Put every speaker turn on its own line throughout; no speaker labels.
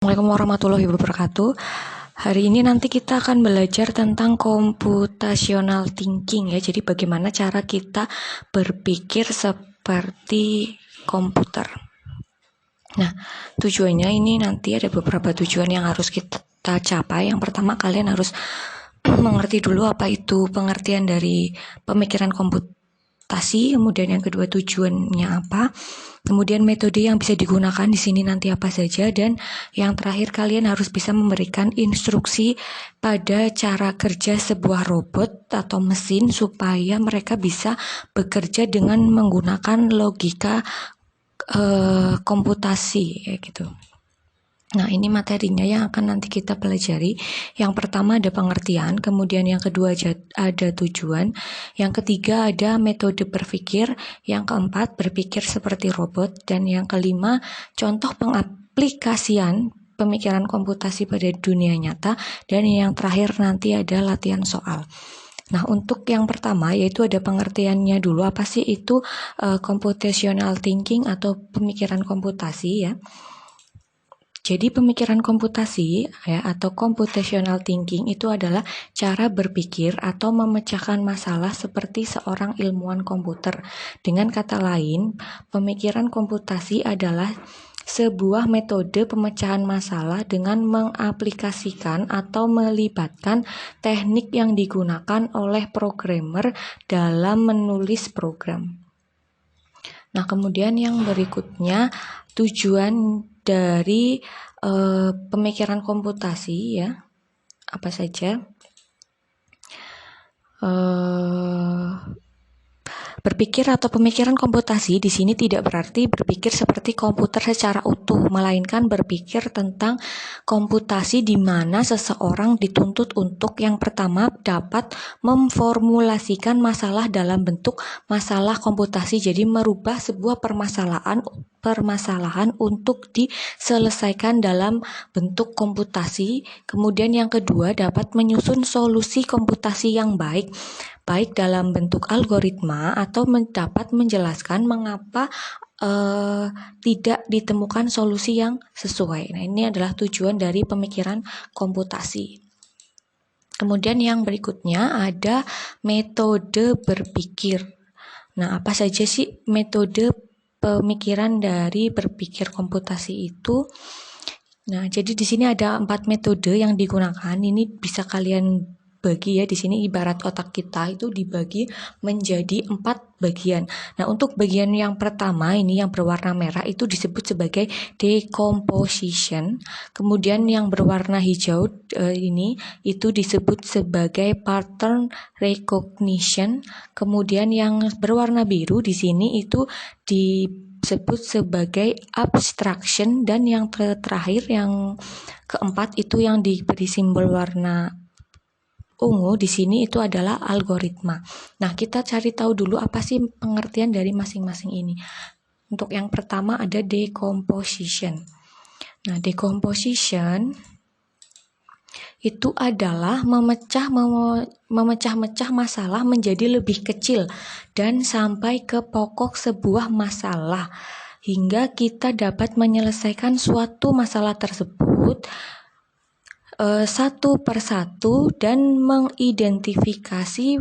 Assalamualaikum warahmatullahi wabarakatuh. Hari ini nanti kita akan belajar tentang computational thinking ya. Jadi bagaimana cara kita berpikir seperti komputer. Nah, tujuannya ini nanti ada beberapa tujuan yang harus kita capai. Yang pertama, kalian harus mengerti dulu apa itu pengertian dari pemikiran komputasi, kemudian yang kedua tujuannya apa, kemudian metode yang bisa digunakan di sini nanti apa saja, dan yang terakhir kalian harus bisa memberikan instruksi pada cara kerja sebuah robot atau mesin supaya mereka bisa bekerja dengan menggunakan logika komputasi ya gitu. Nah, ini materinya yang akan nanti kita pelajari. Yang pertama ada pengertian, kemudian yang kedua ada tujuan, yang ketiga ada metode berpikir, yang keempat berpikir seperti robot, dan yang kelima contoh pengaplikasian pemikiran komputasi pada dunia nyata, dan yang terakhir nanti ada latihan soal. Nah, untuk yang pertama yaitu ada pengertiannya dulu, apa sih itu computational thinking atau pemikiran komputasi ya. Jadi pemikiran komputasi ya atau computational thinking itu adalah cara berpikir atau memecahkan masalah seperti seorang ilmuwan komputer. Dengan kata lain, pemikiran komputasi adalah sebuah metode pemecahan masalah dengan mengaplikasikan atau melibatkan teknik yang digunakan oleh programmer dalam menulis program. Nah, kemudian yang berikutnya tujuan dari pemikiran komputasi ya, apa saja? Berpikir atau pemikiran komputasi di sini tidak berarti berpikir seperti komputer secara utuh, melainkan berpikir tentang komputasi di mana seseorang dituntut untuk yang pertama dapat memformulasikan masalah dalam bentuk masalah komputasi, jadi merubah sebuah permasalahan untuk diselesaikan dalam bentuk komputasi. Kemudian yang kedua dapat menyusun solusi komputasi yang baik dalam bentuk algoritma atau dapat menjelaskan mengapa tidak ditemukan solusi yang sesuai. Nah, ini adalah tujuan dari pemikiran komputasi. Kemudian yang berikutnya ada metode berpikir. Nah, apa saja sih metode pemikiran dari berpikir komputasi itu? Nah, jadi di sini ada 4 metode yang digunakan. Ini bisa kalian bagi ya, di sini ibarat otak kita itu dibagi menjadi 4 bagian. Nah, untuk bagian yang pertama ini yang berwarna merah itu disebut sebagai decomposition. Kemudian yang berwarna hijau ini itu disebut sebagai pattern recognition. Kemudian yang berwarna biru di sini itu disebut sebagai abstraction, dan yang terakhir yang keempat itu yang diberi simbol warna ungu di sini itu adalah algoritma. Nah, kita cari tahu dulu apa sih pengertian dari masing-masing ini. Untuk yang pertama ada decomposition. Nah, decomposition itu adalah memecah-mecah masalah menjadi lebih kecil dan sampai ke pokok sebuah masalah hingga kita dapat menyelesaikan suatu masalah tersebut satu persatu dan mengidentifikasi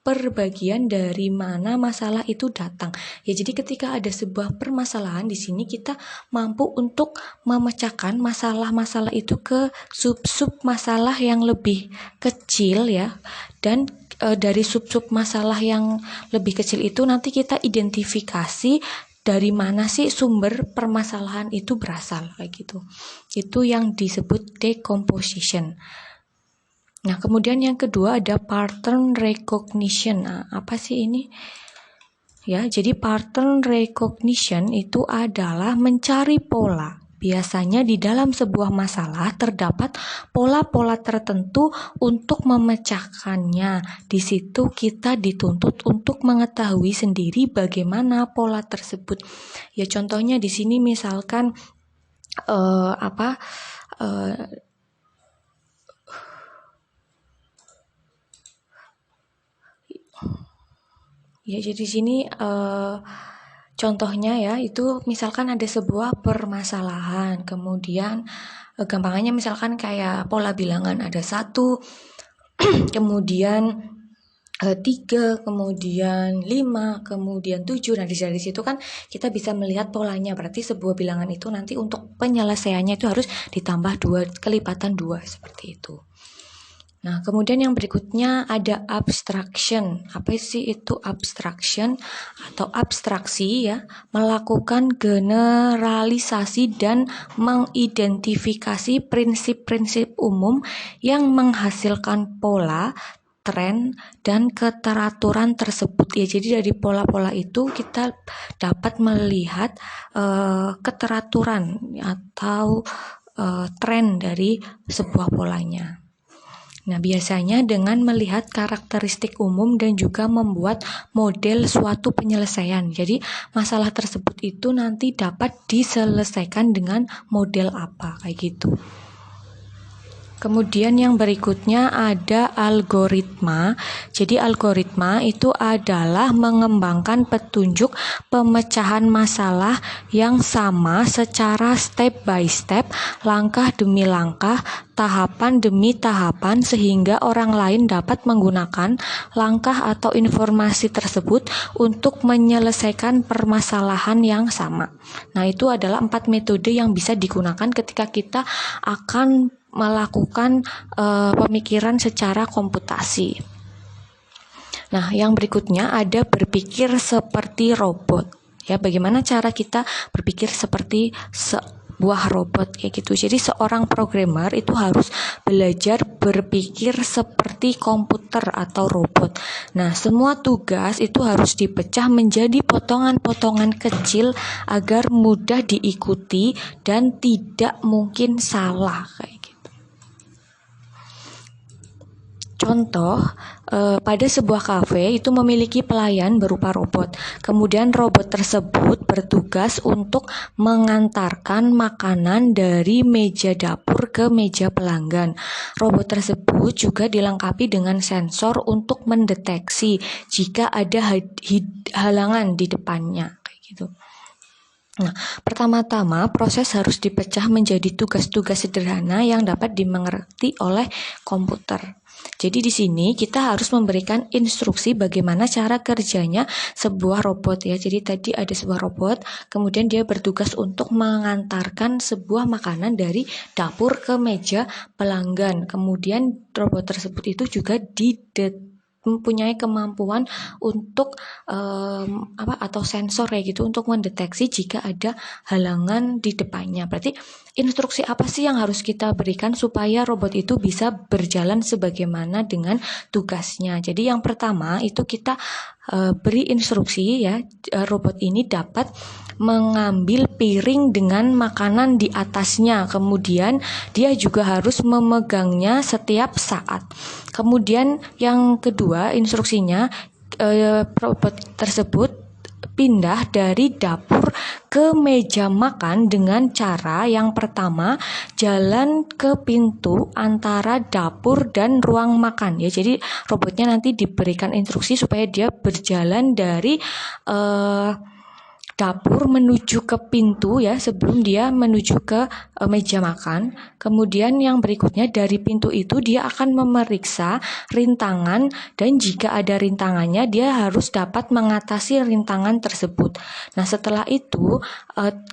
perbagian dari mana masalah itu datang. Ya, jadi ketika ada sebuah permasalahan di sini kita mampu untuk memecahkan masalah-masalah itu ke sub-sub masalah yang lebih kecil ya. Dan dari sub-sub masalah yang lebih kecil itu nanti kita identifikasi dari mana sih sumber permasalahan itu berasal kayak gitu. Itu yang disebut decomposition. Nah, kemudian yang kedua ada pattern recognition. Nah, apa sih ini? Ya, jadi pattern recognition itu adalah mencari pola. Biasanya di dalam sebuah masalah terdapat pola-pola tertentu untuk memecahkannya. Di situ kita dituntut untuk mengetahui sendiri bagaimana pola tersebut. Ya, contohnya di sini misalkan ya, jadi di sini Contohnya ya, itu misalkan ada sebuah permasalahan, kemudian gampangannya misalkan kayak pola bilangan ada 1, kemudian 3, kemudian 5, kemudian 7. Nah, dari situ kan kita bisa melihat polanya. Berarti sebuah bilangan itu nanti untuk penyelesaiannya itu harus ditambah 2, kelipatan 2, seperti itu. Nah, kemudian yang berikutnya ada abstraction. Apa sih itu abstraction atau abstraksi ya? Melakukan generalisasi dan mengidentifikasi prinsip-prinsip umum yang menghasilkan pola, tren, dan keteraturan tersebut ya. Jadi dari pola-pola itu kita dapat melihat keteraturan atau tren dari sebuah polanya. Nah, biasanya dengan melihat karakteristik umum dan juga membuat model suatu penyelesaian. Jadi, masalah tersebut itu nanti dapat diselesaikan dengan model apa, kayak gitu. Kemudian yang berikutnya ada algoritma. Jadi algoritma itu adalah mengembangkan petunjuk pemecahan masalah yang sama secara step by step, langkah demi langkah, tahapan demi tahapan sehingga orang lain dapat menggunakan langkah atau informasi tersebut untuk menyelesaikan permasalahan yang sama. Nah, itu adalah 4 metode yang bisa digunakan ketika kita akan melakukan pemikiran secara komputasi. Nah, yang berikutnya ada berpikir seperti robot. Ya, bagaimana cara kita berpikir seperti sebuah robot kayak gitu. Jadi seorang programmer itu harus belajar berpikir seperti komputer atau robot. Nah, semua tugas itu harus dipecah menjadi potongan-potongan kecil agar mudah diikuti dan tidak mungkin salah kayak gitu. Contoh, pada sebuah kafe itu memiliki pelayan berupa robot. Kemudian robot tersebut bertugas untuk mengantarkan makanan dari meja dapur ke meja pelanggan. Robot tersebut juga dilengkapi dengan sensor untuk mendeteksi jika ada halangan di depannya, kayak gitu. Nah, pertama-tama proses harus dipecah menjadi tugas-tugas sederhana yang dapat dimengerti oleh komputer. Jadi di sini kita harus memberikan instruksi bagaimana cara kerjanya sebuah robot ya. Jadi tadi ada sebuah robot, kemudian dia bertugas untuk mengantarkan sebuah makanan dari dapur ke meja pelanggan. Kemudian robot tersebut itu juga mempunyai kemampuan untuk atau sensor kayak gitu untuk mendeteksi jika ada halangan di depannya. Berarti instruksi apa sih yang harus kita berikan supaya robot itu bisa berjalan sebagaimana dengan tugasnya. Jadi yang pertama itu kita beri instruksi ya, robot ini dapat mengambil piring dengan makanan di atasnya. Kemudian dia juga harus memegangnya setiap saat. Kemudian yang kedua instruksinya, robot tersebut pindah dari dapur ke meja makan dengan cara yang pertama jalan ke pintu antara dapur dan ruang makan ya. Jadi robotnya nanti diberikan instruksi supaya dia berjalan dari dapur menuju ke pintu ya sebelum dia menuju ke meja makan. Kemudian yang berikutnya dari pintu itu dia akan memeriksa rintangan dan jika ada rintangannya dia harus dapat mengatasi rintangan tersebut. Nah, setelah itu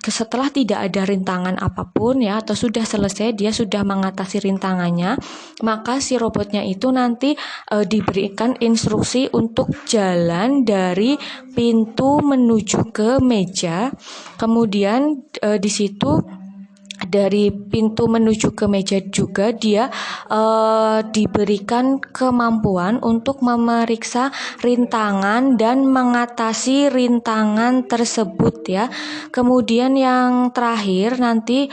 setelah tidak ada rintangan apapun ya atau sudah selesai dia sudah mengatasi rintangannya, maka si robotnya itu nanti diberikan instruksi untuk jalan dari pintu menuju ke meja. Kemudian di situ dari pintu menuju ke meja juga dia diberikan kemampuan untuk memeriksa rintangan dan mengatasi rintangan tersebut ya. Kemudian yang terakhir nanti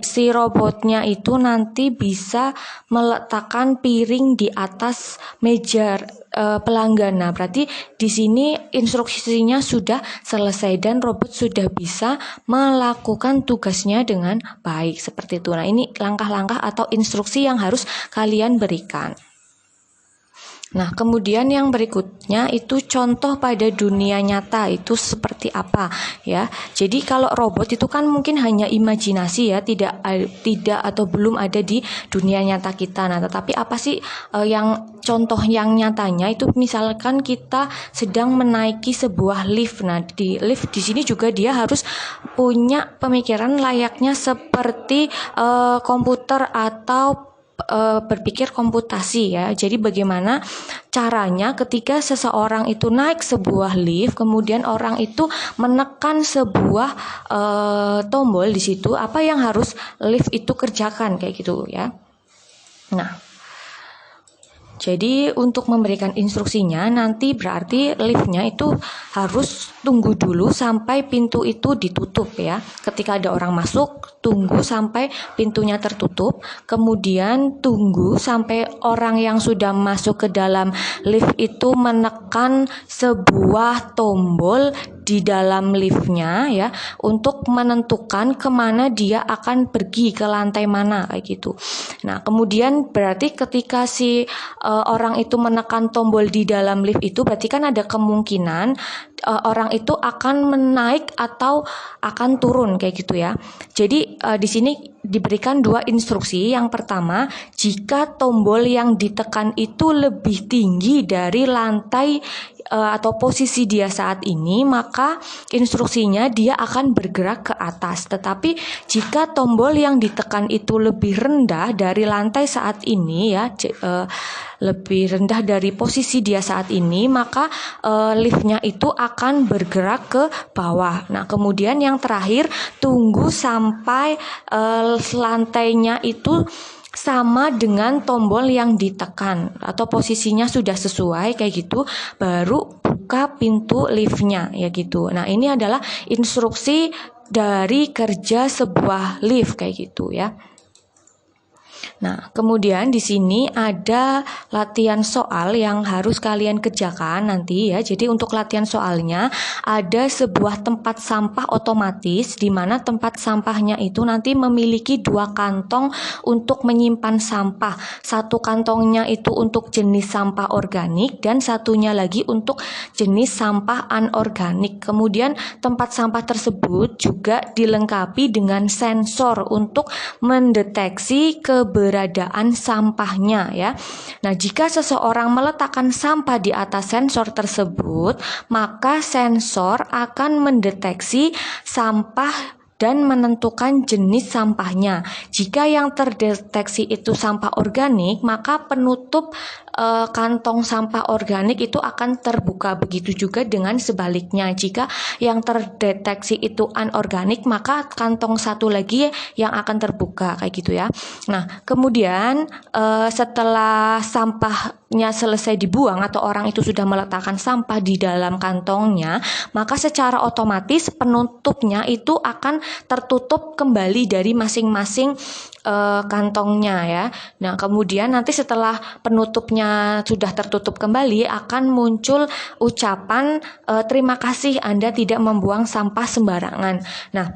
si robotnya itu nanti bisa meletakkan piring di atas meja pelanggan. Nah, berarti di sini instruksinya sudah selesai dan robot sudah bisa melakukan tugasnya dengan baik seperti itu. Nah, ini langkah-langkah atau instruksi yang harus kalian berikan. Nah, kemudian yang berikutnya itu contoh pada dunia nyata itu seperti apa ya. Jadi kalau robot itu kan mungkin hanya imajinasi ya, tidak atau belum ada di dunia nyata kita. Nah, tetapi apa sih yang contoh yang nyatanya itu misalkan kita sedang menaiki sebuah lift. Nah, di lift di sini juga dia harus punya pemikiran layaknya seperti komputer atau berpikir komputasi ya. Jadi bagaimana caranya ketika seseorang itu naik sebuah lift, kemudian orang itu menekan sebuah tombol di situ, apa yang harus lift itu kerjakan kayak gitu ya. Nah, jadi untuk memberikan instruksinya nanti berarti liftnya itu harus tunggu dulu sampai pintu itu ditutup ya. Ketika ada orang masuk, tunggu sampai pintunya tertutup. Kemudian tunggu sampai orang yang sudah masuk ke dalam lift itu menekan sebuah tombol di dalam liftnya ya, untuk menentukan kemana dia akan pergi, ke lantai mana kayak gitu. Nah, kemudian berarti ketika si orang itu menekan tombol di dalam lift itu berarti kan ada kemungkinan orang itu akan menaik atau akan turun kayak gitu ya. Jadi di sini diberikan dua instruksi. Yang pertama, jika tombol yang ditekan itu lebih tinggi dari lantai atau posisi dia saat ini, maka instruksinya dia akan bergerak ke atas. Tetapi jika tombol yang ditekan itu lebih rendah dari lantai saat ini ya, lebih rendah dari posisi dia saat ini, maka liftnya itu akan bergerak ke bawah. Nah, kemudian yang terakhir, tunggu sampai lantainya itu sama dengan tombol yang ditekan atau posisinya sudah sesuai kayak gitu, baru buka pintu liftnya ya gitu. Nah, ini adalah instruksi dari kerja sebuah lift kayak gitu ya. Nah, kemudian di sini ada latihan soal yang harus kalian kerjakan nanti ya. Jadi untuk latihan soalnya ada sebuah tempat sampah otomatis di mana tempat sampahnya itu nanti memiliki dua kantong untuk menyimpan sampah. Satu kantongnya itu untuk jenis sampah organik dan satunya lagi untuk jenis sampah anorganik. Kemudian tempat sampah tersebut juga dilengkapi dengan sensor untuk mendeteksi keberadaan sampahnya ya. Nah, jika seseorang meletakkan sampah di atas sensor tersebut, maka sensor akan mendeteksi sampah dan menentukan jenis sampahnya. Jika yang terdeteksi itu sampah organik, maka penutup kantong sampah organik itu akan terbuka. Begitu juga dengan sebaliknya. Jika yang terdeteksi itu anorganik, maka kantong satu lagi yang akan terbuka kayak gitu ya. Nah, kemudian setelah sampahnya selesai dibuang atau orang itu sudah meletakkan sampah di dalam kantongnya, maka secara otomatis penutupnya itu akan tertutup kembali dari masing-masing kantongnya ya. Nah, kemudian nanti setelah penutupnya sudah tertutup kembali akan muncul ucapan terima kasih Anda tidak membuang sampah sembarangan. Nah,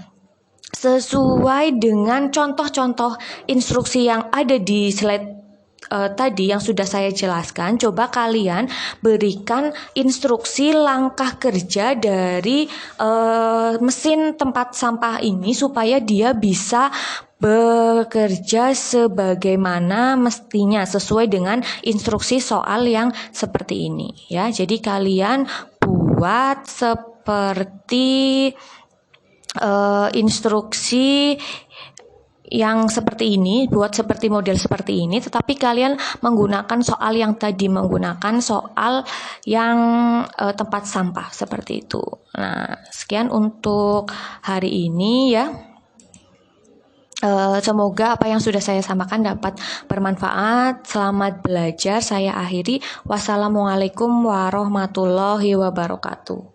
sesuai dengan contoh-contoh instruksi yang ada di slide tadi yang sudah saya jelaskan, coba kalian berikan instruksi langkah kerja dari mesin tempat sampah ini supaya dia bisa bekerja sebagaimana mestinya sesuai dengan instruksi soal yang seperti ini ya. Jadi kalian buat seperti instruksi yang seperti ini, buat seperti model seperti ini, tetapi kalian menggunakan soal yang tadi, menggunakan soal yang tempat sampah seperti itu. Nah, sekian untuk hari ini ya. Semoga apa yang sudah saya sampaikan dapat bermanfaat. Selamat belajar. Saya akhiri. Wassalamualaikum warahmatullahi wabarakatuh.